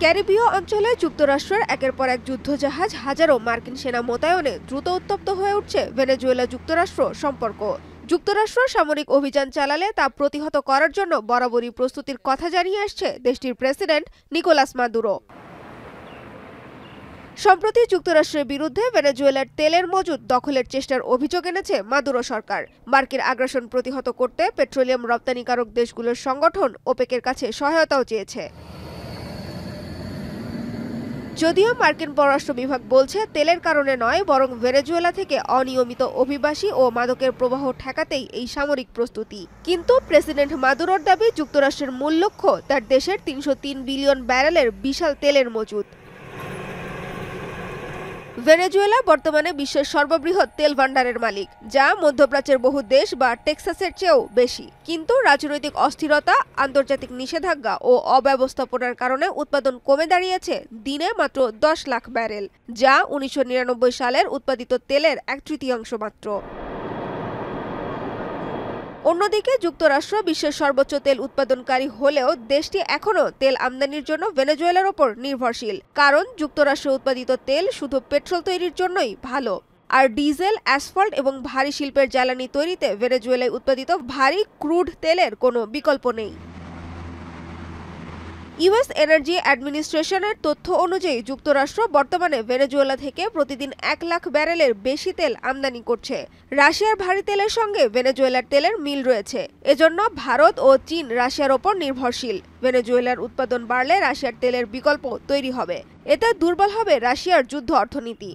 ক্যারিবীয় অঞ্চলে যুক্তরাষ্ট্রের একের পর এক যুদ্ধজাহাজ হাজারো মার্কিন সেনা মোতায়েনে দ্রুত উত্তপ্ত হয়ে উঠছে ভেনেজুয়েলা যুক্তরাষ্ট্র সম্পর্ক। যুক্তরাষ্ট্র সামরিক অভিযান চালালে তা প্রতিহত করার জন্য বরাবরই প্রস্তুতির কথা জানিয়ে আসছে দেশটির প্রেসিডেন্ট নিকোলাস মাদুরো। সম্প্রতি যুক্তরাষ্ট্রের বিরুদ্ধে ভেনেজুয়েলার তেলের মজুদ দখলের চেষ্টার অভিযোগ এনেছে মাদুরো সরকার। মার্কিন আগ্রাসন প্রতিহত করতে পেট্রোলিয়াম রপ্তানিকারক দেশগুলোর সংগঠন ওপেকের কাছে সহায়তাও চেয়েছে। যদিও মার্কিন পররাষ্ট্র বিভাগ বলছে তেলের কারণে নয়, বরং ভেনেজুয়েলা থেকে অনিয়মিত অভিবাসী ও মাদকের প্রবাহ ঠেকাতেই এই সামরিক প্রস্তুতি। কিন্তু প্রেসিডেন্ট মাদুরোর দাবি, যুক্তরাষ্ট্রের মূল লক্ষ্য তার দেশের ৩০৩ বিলিয়ন ব্যারেলের বিশাল তেলের মজুদ। ভেনেজুয়েলা বর্তমানে বিশ্বের সর্ববৃহৎ তেল ভান্ডারের মালিক, যা মধ্যপ্রাচ্যের বহু দেশ বা টেক্সাসের চেয়েও বেশি। কিন্তু রাজনৈতিক অস্থিরতা, আন্তর্জাতিক নিষেধাজ্ঞা ও অব্যবস্থাপনার কারণে উৎপাদন কমে দাঁড়িয়েছে দিনে মাত্র ১০ লাখ ব্যারেল, যা ১৯৯৯ সালের উৎপাদিত তেলের ১/৩ মাত্র। অন্যদিকে যুক্তরাষ্ট্র বিশ্বের সর্বোচ্চ তেল উৎপাদনকারী হলেও দেশটি এখনও তেল আমদানির জন্য ভেনেজুয়েলার ওপর নির্ভরশীল, কারণ যুক্তরাষ্ট্রে উৎপাদিত তেল শুধু পেট্রোল তৈরির জন্যই ভালো। আর ডিজেল, অ্যাসফল্ট এবং ভারী শিল্পের জ্বালানি তৈরিতে ভেনেজুয়েলায় উৎপাদিত ভারী ক্রুড তেলের কোনো বিকল্প নেই। ইউএস এনার্জি অ্যাডমিনিস্ট্রেশনের তথ্য অনুযায়ী যুক্তরাষ্ট্র বর্তমানে ভেনেজুয়েলা থেকে প্রতিদিন ১ লাখ ব্যারেলের বেশি তেল আমদানি করছে। রাশিয়ার ভারী তেলের সঙ্গে ভেনেজুয়েলার তেলের মিল রয়েছে, এজন্য ভারত ও চীন রাশিয়ার ওপর নির্ভরশীল। ভেনেজুয়েলার উৎপাদন বাড়লে রাশিয়ার তেলের বিকল্প তৈরি হবে, এতে দুর্বল হবে রাশিয়ার যুদ্ধ অর্থনীতি।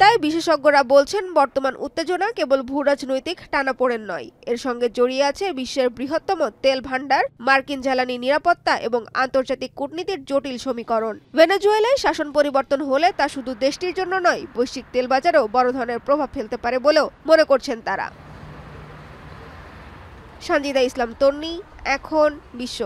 তাই বিশেষজ্ঞরা বলছেন, বর্তমান উত্তেজনা কেবল ভূরাজনৈতিক টানাপোড়েন নয়, এর সঙ্গে জড়িয়ে আছে বিশ্বের বৃহত্তম তেল ভান্ডার, মার্কিন জ্বালানি নিরাপত্তা এবং আন্তর্জাতিক কূটনীতির জটিল সমীকরণ। ভেনেজুয়েলায় শাসন পরিবর্তন হলে তা শুধু দেশটির জন্য নয়, বৈশ্বিক তেল বাজারেও বড় ধরনের প্রভাব ফেলতে পারে বলেও মনে করছেন তারা। সঞ্জিদা ইসলাম তন্নি, এখন বিশ্ব।